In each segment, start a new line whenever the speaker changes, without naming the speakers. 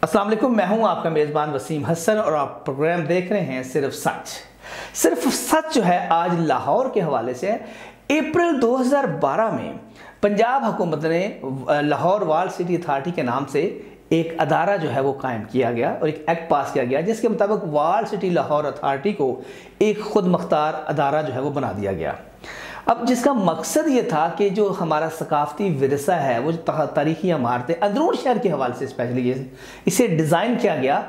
अस्सलाम वालेकुम, मैं हूं आपका मेज़बान वसीम हसन और आप प्रोग्राम देख रहे हैं सिर्फ सच। सिर्फ सच जो है आज लाहौर के हवाले से है। अप्रैल 2012 में पंजाब हुकूमत ने लाहौर वाल सिटी अथॉरिटी के नाम से एक अदारा जो है वो कायम किया गया और एक एक्ट पास किया गया जिसके मुताबिक वाल सिटी लाहौर अथॉरिटी को एक खुद मुख्तार अदारा जो है वो बना दिया गया। अब जिसका मकसद ये था कि जो हमारा सकाफती विरसा है, वो तारीखी इमारतें अंदरून शहर के हवाले से स्पेशली इसे डिज़ाइन किया गया,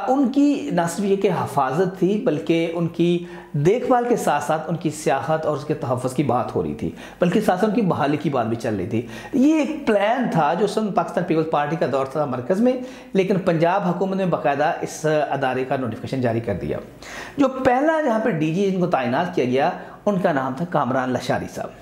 उनकी न सिर्फ ये कि हफाजत थी बल्कि उनकी देखभाल के साथ साथ उनकी सियाहत और उसके तहफ़्फ़ुज़ की बात हो रही थी, बल्कि साथ साथ उनकी बहाली की बात भी चल रही थी। ये एक प्लान था जो सन पाकिस्तान पीपल्स पार्टी का दौर था मरकज़ में, लेकिन पंजाब हुकूमत ने बाकायदा इस अदारे का नोटिफिकेशन जारी कर दिया। जो पहला जहाँ पर DG जिनको तैनात किया गया उनका नाम था कामरान लशारी साहब।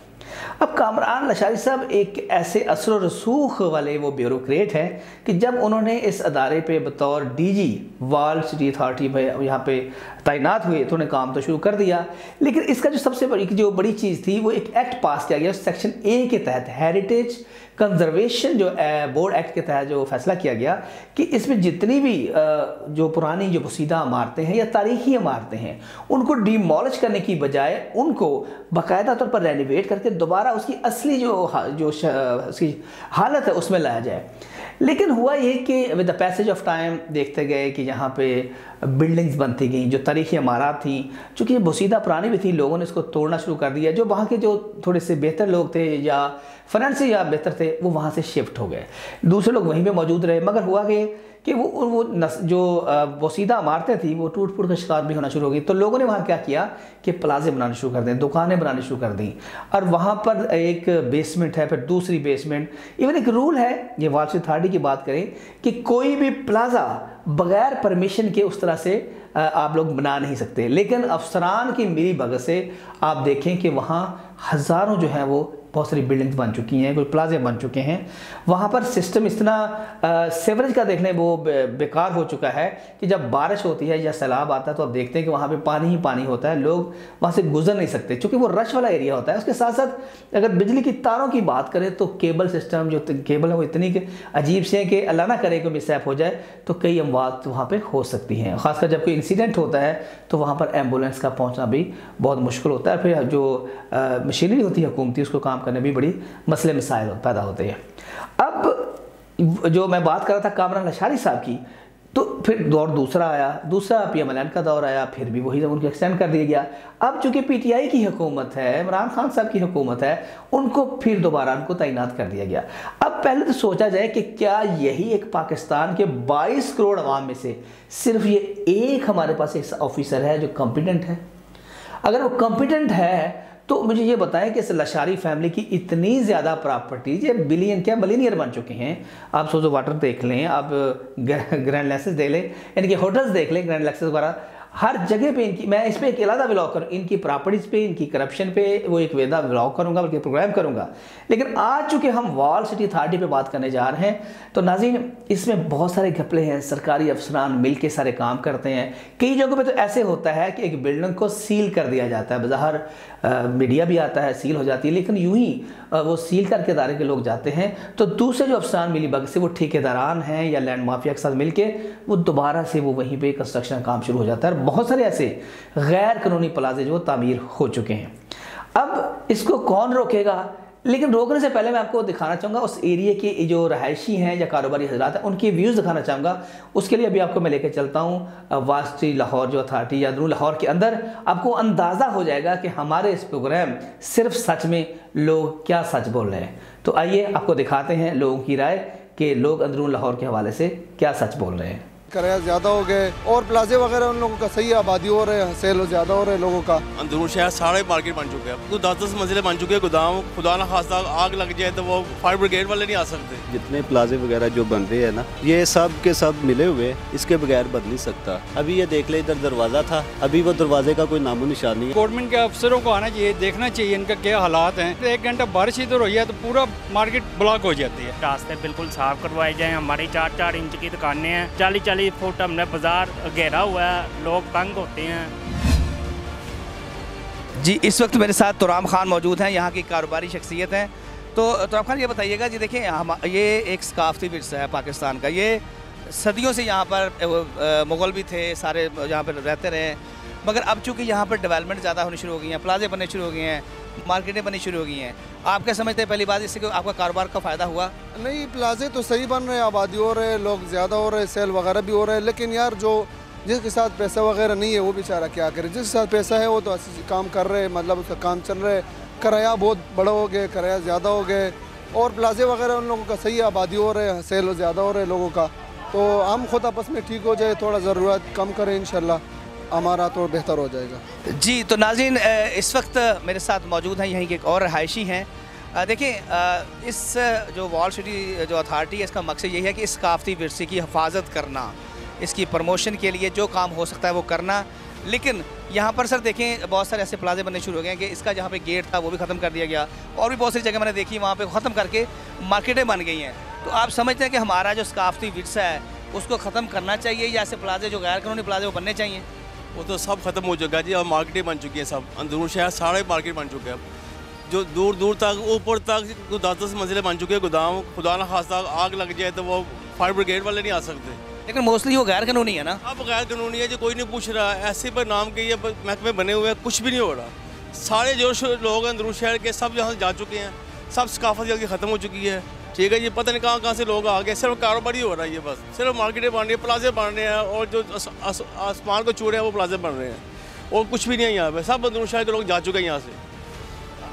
अब कामरान लशारी साहब एक ऐसे असर रसूख वाले वो ब्यूरोक्रेट हैं कि जब उन्होंने इस अदारे पे बतौर DG वाल सिटी अथॉरिटी में यहाँ पे तैनात हुए तो उन्हें काम तो शुरू कर दिया, लेकिन इसका जो सबसे बड़ी चीज़ थी वो एक एक्ट पास किया गया सेक्शन A के तहत, हेरिटेज कंजर्वेशन जो बोर्ड एक्ट के तहत जो फैसला किया गया कि इसमें जितनी भी जो पुरानी जो पोसीदा इमारतें हैं या तारीखी इमारतें हैं उनको डिमोलिश करने की बजाय उनको बाकायदा तौर पर रेनोवेट करके दोबारा उसकी असली जो उसकी हालत है उसमें लाया जाए। लेकिन हुआ ये कि with the passage of time देखते गए कि यहाँ पे बिल्डिंग्स बनती गई जो तारीखी इमारत थी, चूँकि बोसीदा पुरानी भी थी, लोगों ने इसको तोड़ना शुरू कर दिया। जो वहाँ के जो थोड़े से बेहतर लोग थे या फाइनेंस से या बेहतर थे वो वहाँ से शिफ्ट हो गए, दूसरे लोग वहीं पे मौजूद रहे। मगर हुआ कि वो जो बोसीदा इमारतें थी वो टूट फूट का शिकार भी होना शुरू हो गई। तो लोगों ने वहाँ क्या किया कि प्लाजे बनाने शुरू कर दें, दुकानें बनानी शुरू कर दी, और वहाँ पर एक बेसमेंट है, फिर दूसरी बेसमेंट। इवन एक रूल है, ये वाल सिटी अथॉरिटी की बात करें कि कोई भी प्लाजा बगैर परमिशन के उस तरह से आप लोग बना नहीं सकते। लेकिन अफसरान की मिली भगत से आप देखें कि वहाँ हज़ारों जो है वो बहुत सारी बिल्डिंग्स बन चुकी हैं, कोई प्लाजे बन चुके हैं। वहाँ पर सिस्टम इतना सेवरेज का देखने वो बेकार हो चुका है कि जब बारिश होती है या सैलाब आता है तो आप देखते हैं कि वहाँ पे पानी ही पानी होता है, लोग वहाँ से गुजर नहीं सकते क्योंकि वो रश वाला एरिया होता है। उसके साथ साथ अगर बिजली की तारों की बात करें तो केबल सिस्टम जो केबल है वो इतनी अजीब से है कि अल्लाह ना करे कोई मिसहैप हो जाए तो कई अमवात वहाँ पर हो सकती हैं। ख़ासकर जब कोई इंसिडेंट होता है तो वहाँ पर एम्बुलेंस का पहुँचना भी बहुत मुश्किल होता है। फिर जो मशीनरी होती है हुकूमती उसको काम करने भी बड़ी मसले मसाइल पैदा होते हैं। अब जो मैं बात कर रहा था कामरान लशारी साहब की, तो फिर दौर दूसरा आया, दूसरा PMLN का दौर आया, फिर भी वही उनको एक्सटेंड कर दिया गया। अब चूँकि PTI की हुकूमत है, इमरान खान साहब की हुकूमत है, उनको फिर दोबारा उनको तैनात कर दिया गया। अब पहले तो सोचा जाए कि क्या यही एक पाकिस्तान के 22 करोड़ अवाम में से सिर्फ ये एक हमारे पास एक ऑफिसर है जो कॉम्पिटेंट है? अगर वो कॉम्पिटेंट है तो मुझे ये बताएं कि इस लशारी फैमिली की इतनी ज़्यादा प्रॉपर्टीज, ये बिलियनियर बन चुके हैं। आप सोचो वाटर देख लें, आप ग्रैंड लेक्सस देख लें, इनके होटल्स देख लें, ग्रैंड लेक्सस वगैरह हर जगह पे इनकी, मैं इस पर एक अलग व्लॉग करूँ इनकी प्रॉपर्टीज़ पे, इनकी करप्शन पे, वो एक वेदा व्लॉग करूँगा बल्कि प्रोग्राम करूँगा। लेकिन आज चूँकि हम वाल सिटी अथॉरिटी पे बात करने जा रहे हैं तो नाज़रीन इसमें बहुत सारे घपले हैं, सरकारी अफसरान मिल के सारे काम करते हैं। कई जगहों पे तो ऐसे होता है कि एक बिल्डिंग को सील कर दिया जाता है, बाहर मीडिया भी आता है, सील हो जाती है, लेकिन यूँ ही वो सील करके अदारे के लोग जाते हैं तो दूसरे जो अफसरान मिली भगत से वो ठेकेदारान हैं या लैंड माफिया के साथ मिलके वो दोबारा से वो वहीं पे कंस्ट्रक्शन काम शुरू हो जाता है। बहुत सारे ऐसे गैर कानूनी प्लाजे जो तामीर हो चुके हैं। अब इसको कौन रोकेगा? लेकिन रोकने से पहले मैं आपको दिखाना चाहूँगा उस एरिया के जो रहायशी हैं या कारोबारी हजरात हैं उनके व्यूज़ दिखाना चाहूँगा। उसके लिए अभी आपको मैं लेकर चलता हूँ वाल सिटी लाहौर जो अथॉरिटी या अंदरून लाहौर के अंदर। आपको अंदाज़ा हो जाएगा कि हमारे इस प्रोग्राम सिर्फ सच में लोग क्या सच बोल रहे हैं। तो आइए आपको दिखाते हैं लोगों की राय कि लोग अंदरून लाहौर के हवाले से क्या सच बोल रहे हैं।
किराया ज़्यादा हो गए और प्लाजे वगैरह उन लोगों का सही आबादी हो रहे हैं, सेल ज़्यादा हो रहे हैं लोगों का।
अंदरून शहर सारे मार्केट बन चुके हैं, तो 10-10 मंजिलें बन चुके हैं। गोदाम खुदा ना खासा आग लग जाए तो वो फायर ब्रिगेड वाले नहीं आ सकते।
जितने प्लाजे वगैरह जो बन रहे हैं ना, ये सब के सब मिले हुए, इसके बगैर बन नहीं सकता। अभी ये देख ले, इधर दरवाज़ा था, अभी वो दरवाजे का कोई नामो निशान नहीं है।
गवर्नमेंट के अफसरों को आना चाहिए, देखना चाहिए इनका क्या हालात हैं। 1 घंटा बारिश इधर हो जाए तो पूरा मार्केट ब्लॉक हो जाती है।
रास्ते बिल्कुल साफ करवाए जाए। हमारी 4-4 इंच की दुकानें हैं, 40-40 फुट हमने बाजार घेरा हुआ है, लोग तंग होते हैं।
जी इस वक्त मेरे साथ तुराम खान मौजूद हैं, यहाँ की कारोबारी शख्सियत हैं। तो तुराम खान ये बताइएगा जी, देखिए ये एक सकाफती विरसा है पाकिस्तान का, ये सदियों से यहाँ पर मुग़ल भी थे, सारे यहाँ पर रहते रहे, मगर अब चूँकि यहाँ पर डेवलपमेंट ज़्यादा होनी शुरू हो गई हैं, प्लाजे बनने शुरू हो गए हैं, मार्केटें बननी शुरू हो गई हैं, आप क्या समझते हैं पहली बात इससे आपका कारोबार का फ़ायदा हुआ?
नहीं, प्लाजे तो सही बन रहे हैं, आबादी हो रहे हैं, लोग ज़्यादा हो रहे हैं, सेल वगैरह भी हो रहे हैं, लेकिन यार जो जिसके साथ पैसा वगैरह नहीं है वो बेचारा क्या करे। जिसके साथ पैसा है वो तो काम कर रहे हैं, मतलब उसका काम चल रहा है। किराया बहुत बड़ा हो गया, किराया ज़्यादा हो गए, और प्लाजे वगैरह उन लोगों का सही आबादी हो रहे हैं, सेल ज़्यादा हो रहे हैं लोगों का। तो हम खुद आपस में ठीक हो जाए, थोड़ा ज़रूरत कम करें, इंशाल्लाह हमारा तो बेहतर हो जाएगा।
जी, तो नाज़रीन इस वक्त मेरे साथ मौजूद हैं यहीं के एक और रहायशी हैं। देखिए, इस जो वॉल सिटी जो अथॉरिटी है, इसका मकसद यही है कि इस सकाफ़ती विरसे की हिफाजत करना, इसकी प्रमोशन के लिए जो काम हो सकता है वो करना। लेकिन यहाँ पर सर देखें, बहुत सारे ऐसे प्लाजे बनने शुरू हो गए हैं कि इसका जहाँ पे गेट था वो भी ख़त्म कर दिया गया, और भी बहुत सारी जगह मैंने देखी वहाँ पे ख़त्म करके मार्केटें बन गई हैं। तो आप समझते हैं कि हमारा जो सकाफ़ती विरसा है उसको ख़त्म करना चाहिए, या ऐसे प्लाजे जो गैर कानूनी प्लाजे वो बनने चाहिए?
वो तो सब खत्म हो चुका है जी, अब मार्केटें बन चुकी हैं, सब अंदरून शहर सारे मार्केट बन चुके हैं। जो दूर दूर तक ऊपर तक 10-10 मंजिलें बन चुकी है गोदाम। खुदा न खास्ता आग लग जाए तो वो फायर ब्रिगेड वाले नहीं आ सकते।
लेकिन मोस्टली वो गैर कानूनी है ना?
अब गैर कानूनी है जी, कोई नहीं पूछ रहा, ऐसे पर नाम के ये महकमे बने हुए हैं, कुछ भी नहीं हो रहा। सारे जो लोग हैं अंदरून शहर के सब यहाँ जा चुके हैं, सब सकाफत जल्दी ख़त्म हो चुकी है। ठीक है जी, पता नहीं कहाँ से लोग आ गए, सिर्फ कारोबार ही हो रहा है ये, बस सिर्फ मार्केटें बन रही है, प्लाजे बन रहे हैं, और जो आसमान को छू रहे हैं वो प्लाजे बन रहे हैं, और कुछ भी नहीं है यहाँ पे। सब अंदरून शहर के लोग जा चुके हैं यहाँ से।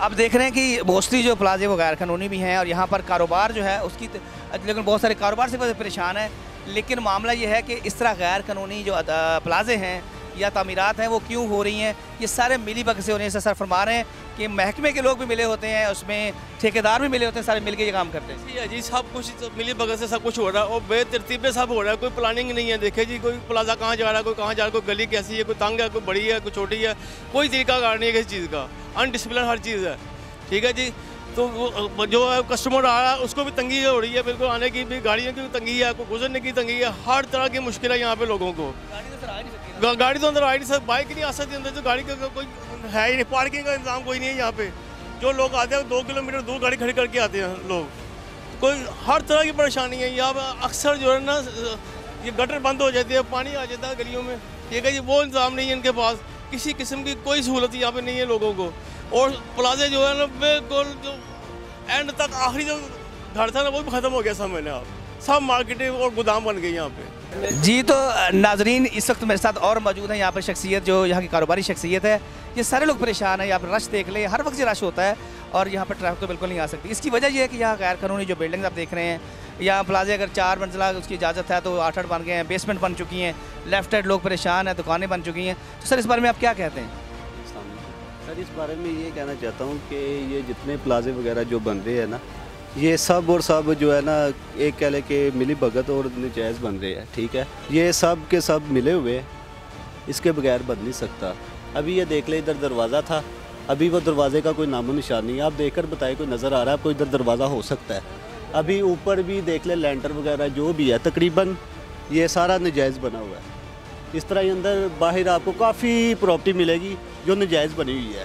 आप देख रहे हैं कि मोस्टली जो प्लाजे वो गैर कानूनी भी हैं, और यहाँ पर कारोबार जो है उसकी, लेकिन बहुत सारे कारोबार से परेशान है। लेकिन मामला ये है कि इस तरह गैर कानूनी जो प्लाजे हैं या तामीरात हैं वो क्यों हो रही हैं, ये सारे मिली भगत से हो रही हैं। सर फरमा रहे हैं कि महकमे के लोग भी मिले होते हैं, उसमें ठेकेदार भी मिले होते हैं, सारे मिलके ये काम करते हैं।
जी, सब कुछ मिली भगत से सब कुछ हो रहा है, और बेतरतीब पे सब हो रहा है, कोई प्लानिंग नहीं है। देखे जी, कोई प्लाजा कहाँ जा रहा है, कोई कहाँ जा रहा है, कोई गली कैसी है, कोई तंग है, कोई बड़ी है, कोई छोटी है, कोई तरीकाकार नहीं है किसी चीज़ का, अनडिसिप्लिन हर चीज़ है। ठीक है जी, तो वो जो कस्टमर आ रहा है उसको भी तंगी हो रही है, बिल्कुल आने की भी, गाड़ियों की भी तंगी है, कोई गुजरने की तंगी है, हर तरह की मुश्किल है यहाँ पे लोगों को। गाड़ी तो अंदर आ नहीं सकती, बाइक नहीं आ सकती अंदर, तो गाड़ी का कोई है ही नहीं, पार्किंग का इंतजाम कोई नहीं है यहाँ पे। जो लोग आते हैं 2 किलोमीटर दूर गाड़ी खड़ी करके आते हैं लोग, कोई हर तरह की परेशानी है यहाँ पर। अक्सर जो है ना, ये गटर बंद हो जाती है, पानी आ जाता है गलियों में। ठीक है जी, वो इंतजाम नहीं है इनके पास, किसी किस्म की कोई सहूलत यहाँ पे नहीं है लोगों को। और प्लाजे जो है ना, बिल्कुल जो एंड तक आखिरी जो घर था ना वो भी ख़त्म हो गया समझ आप, सब मार्केटें और गोदाम बन गई यहाँ पे।
जी, तो नाजरीन इस वक्त मेरे साथ और मौजूद हैं यहाँ पर शख्सियत, जो यहाँ की कारोबारी शख्सियत है। ये सारे लोग परेशान हैं, यहाँ पर रश देख लें, हर वक्त से रश होता है, और यहाँ पर ट्रैफिक तो बिल्कुल नहीं आ सकती। इसकी वजह यह है कि यहाँ गैर कानूनी जो बिल्डिंग्स आप देख रहे हैं, यहाँ प्लाजे अगर 4 मंजिला उसकी इजाज़त है तो 8-8 बन गए हैं, बेसमेंट बन चुकी हैं, लेफ्ट साइड लोग परेशान हैं, दुकानें बन चुकी हैं। तो सर इस बारे में आप क्या कहते हैं?
सर इस बारे में ये कहना चाहता हूँ कि ये जितने प्लाजे वगैरह जो बन रहे हैं ना, ये सब और सब जो है ना, एक कह लें कि मिली भगत और नजायज़ बन रहे हैं। ठीक है, ये सब के सब मिले हुए, इसके बगैर बन नहीं सकता। अभी ये देख ले, इधर दरवाज़ा था, अभी वो दरवाजे का कोई नामो निशान नहीं है। आप देखकर बताएं, कोई नज़र आ रहा है आपको इधर दरवाज़ा हो सकता है? अभी ऊपर भी देख ले, लैंटर वगैरह जो भी है, तकरीबन ये सारा नजायज़ बना हुआ है। इस तरह ही अंदर बाहर आपको काफ़ी प्रॉपर्टी मिलेगी जो नजायज़ बनी हुई है।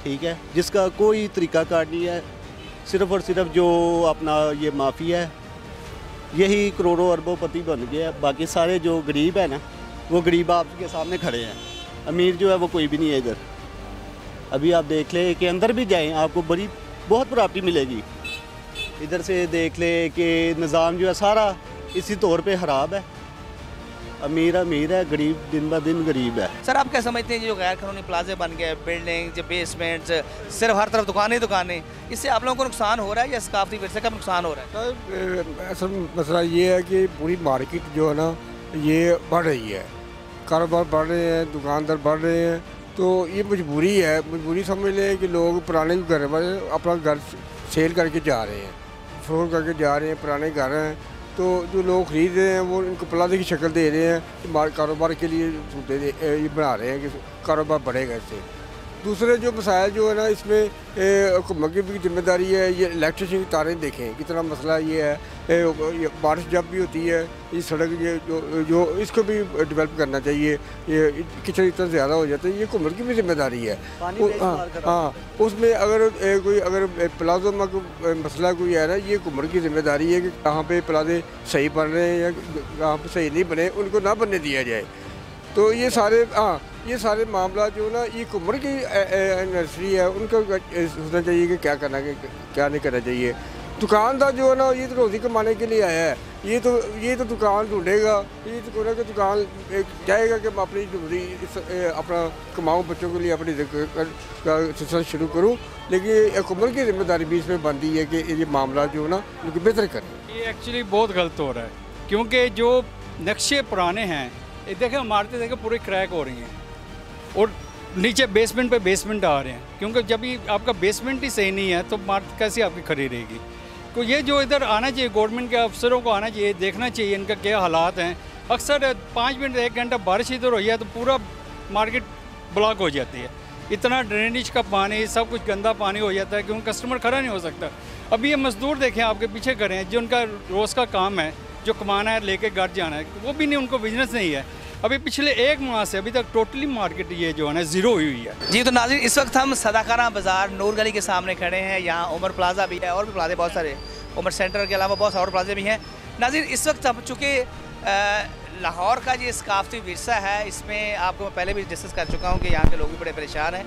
ठीक है, जिसका कोई तरीक़ाकार नहीं है, सिर्फ़ और सिर्फ जो अपना ये माफिया है यही करोड़ों अरबों-पति बन गया है। बाकी सारे जो गरीब है ना, वो गरीब आपके सामने खड़े हैं, अमीर जो है वो कोई भी नहीं है इधर। अभी आप देख ले कि अंदर भी जाएं आपको बहुत प्रॉपर्टी मिलेगी। इधर से देख ले कि निज़ाम जो है सारा इसी तौर पे ख़राब है, अमीर अमीर है, गरीब दिन ब दिन गरीब है।
सर आप क्या समझते हैं जो गैर कानूनी प्लाजे बन गए, बिल्डिंग जो बेसमेंट्स, सिर्फ हर तरफ दुकानें, इससे आप लोगों को नुकसान हो रहा है या सकाफती विरसे का नुकसान हो रहा है?
सर असल मसला ये है कि पूरी मार्केट जो है ना ये बढ़ रही है, कारोबार बढ़ रहे हैं, दुकानदार बढ़ रहे हैं, तो ये मजबूरी समझ लें कि लोग पुराने घर वाले अपना घर सेल करके जा रहे हैं, फ्लोर करके जा रहे हैं, पुराने घर हैं, तो जो लोग ख़रीद रहे हैं वो इनको प्लाजे की शक्ल दे रहे हैं, कारोबार के लिए ये बना रहे हैं कि कारोबार बढ़ेगा इससे। दूसरे जो मसाइल जो है ना इसमें हुकूमत की भी जिम्मेदारी है। ये इलेक्ट्रिसिटी की तारें देखें कितना मसला ये है। बारिश जब भी होती है ये सड़क ये जो इसको भी डेवलप करना चाहिए। ये किचन इतना ज़्यादा हो जाता है, ये हुकूमत की भी जिम्मेदारी है। हाँ, उसमें अगर कोई प्लाजो में मसला कोई है ना, ये हुकूमत की जिम्मेदारी है कि कहाँ पे प्लाजे सही बन रहे हैं या कहाँ पे सही नहीं बने, उनको ना बनने दिया जाए। तो ये सारे मामला जो ना ये हुकूमत की नर्सरी है, उनको सोचना चाहिए कि क्या करना क्या नहीं करना चाहिए। दुकानदार जो है ना ये तो रोज़ी कमाने के लिए आया है, ये तो दुकान ढूंढेगा, ये तो कोई दुकान चाहेगा कि मैं अपनी ज़रूरी अपना कमाऊँ, बच्चों के लिए अपनी सिलसिला शुरू करूँ। लेकिन हुकूमत की जिम्मेदारी भी इसमें बनती है कि ये मामला जो है ना उनको बेहतर करें।
ये एक्चुअली बहुत गलत हो रहा है, क्योंकि जो नक्शे पुराने हैं देखें, इमारतें देखें पूरी क्रैक हो रही हैं और नीचे बेसमेंट पे बेसमेंट आ रहे हैं, क्योंकि जब ये आपका बेसमेंट ही सही नहीं है तो इमारत कैसे आपकी खड़ी रहेगी। तो ये जो इधर आना चाहिए, गवर्नमेंट के अफसरों को आना चाहिए, देखना चाहिए इनका क्या हालात हैं। अक्सर 5 मिनट 1 घंटा बारिश इधर हुई है तो पूरा मार्केट ब्लॉक हो जाती है। इतना ड्रेनेज का पानी, सब कुछ गंदा पानी हो जाता है कि उन कस्टमर खड़ा नहीं हो सकता। अभी ये मजदूर देखें आपके पीछे करें, जो उनका रोज़ का काम है, जो कमाना है, लेके घर जाना है, वो भी नहीं, उनको बिजनेस नहीं है। अभी पिछले 1 माह से अभी तक टोटली मार्केट ये जो है ना ज़ीरो हुई हुई है।
जी, तो नाज़रीन इस वक्त हम सदाखाना बाज़ार नूर गली के सामने खड़े हैं। यहाँ उमर प्लाजा भी है और भी प्लाजे बहुत सारे, उमर सेंटर के अलावा बहुत सारे और प्लाजे भी हैं। नाज़रीन इस वक्त हम चूँकि लाहौर का ये सकाफती विरसा है, इसमें आपको मैं पहले भी डिस्कस कर चुका हूँ कि यहाँ के लोग भी बड़े परेशान हैं।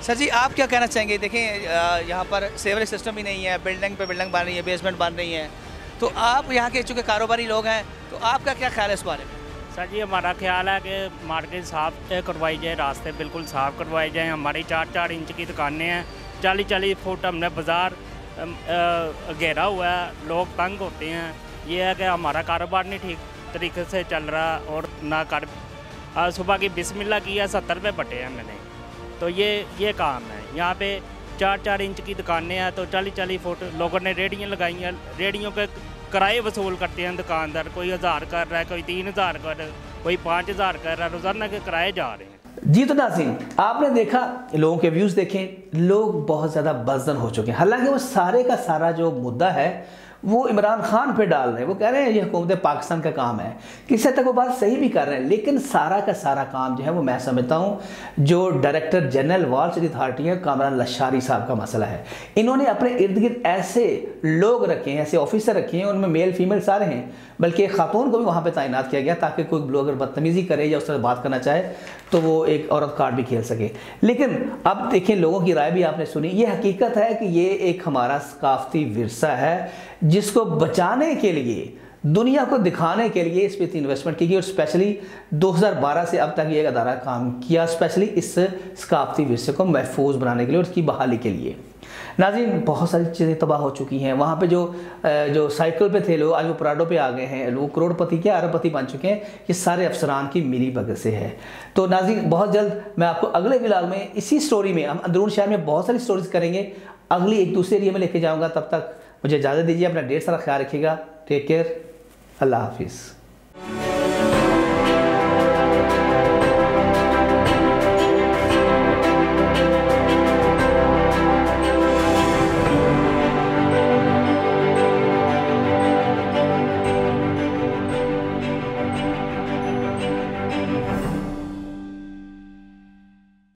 सर जी, आप क्या कहना चाहेंगे? देखें यहाँ पर सेवरेज सिस्टम भी नहीं है, बिल्डिंग पे बिल्डिंग बन रही है, बेसमेंट बन रही है, तो आप यहाँ के चूँकि कारोबारी लोग हैं, तो आपका क्या ख्याल है इस बारे में?
सर जी, हमारा ख्याल है कि मार्केट साफ़ करवाई जाए, रास्ते बिल्कुल साफ़ करवाए जाएँ। हमारी 4-4 इंच की दुकानें हैं, 40-40 फुट हमने बाज़ार घेरा हुआ है, लोग तंग होते हैं। ये है कि हमारा कारोबार नहीं ठीक तरीके से चल रहा और ना सुबह की बिस्मिल्लाह की है, 70 रुपये बटे हैं मैंने। तो ये काम है। यहाँ पे 4-4 इंच की दुकानें हैं तो 40-40 फुट लोगों ने रेहड़ियाँ लगाई हैं। रेहड़ियों के किराए वसूल करते हैं दुकानदार, कोई 1000 कर रहा है, कोई 3000 कर रहा है, कोई 5000 कर रहा है, रोज़ाना के किराए जा रहे हैं।
जी, तो नाज़रीन आपने देखा, लोगों के व्यूज़ देखें, लोग बहुत ज़्यादा बज़दन हो चुके हैं। हालांकि वो सारे का सारा जो मुद्दा है वो इमरान खान पे डाल रहे हैं। वो कह रहे हैं ये हुकूमत पाकिस्तान का काम है, किसी तक वो बात सही भी कर रहे हैं, लेकिन सारा का सारा काम जो है वो मैं समझता हूँ जो डायरेक्टर जनरल वाल स्ट्रीट अथॉरिटी है कामरान लश्शारी साहब का मसला है। इन्होंने अपने इर्द गिर्द ऐसे लोग रखे हैं, ऐसे ऑफिसर रखे हैं, उनमें मेल फीमेल सारे हैं, बल्कि एक खातून को भी वहाँ पर तैनात किया गया ताकि कोई ब्लॉगर बदतमीज़ी करे या उस तरह बात करना चाहे तो वो एक औरत कार्ड भी खेल सके। लेकिन अब देखें, लोगों की राय भी आपने सुनी। ये हकीकत है कि ये एक हमारा सकाफती विरसा है जिसको बचाने के लिए, दुनिया को दिखाने के लिए इस पर इन्वेस्टमेंट की गई और स्पेशली 2012 से अब तक ये अदारा काम किया स्पेशली इस सकाफती विरसे को महफूज बनाने के लिए और उसकी बहाली के लिए। नाज़रीन बहुत सारी चीज़ें तबाह हो चुकी हैं। वहाँ पे जो साइकिल पे थे लोग आज वो पराडों पे आ गए हैं, लोग करोड़पति क्या अरबपति बन चुके हैं। ये सारे अफसरान की मिली भगत से है। तो नाज़रीन बहुत जल्द मैं आपको अगले व्लॉग में इसी स्टोरी में, हम अंदरून शहर में बहुत सारी स्टोरीज करेंगे, अगली एक दूसरे एरिया में लेके जाऊँगा। तब तक मुझे इजाज़त दीजिए, अपना ढेर सारा ख्याल रखिएगा। टेक केयर, अल्लाह हाफिज़।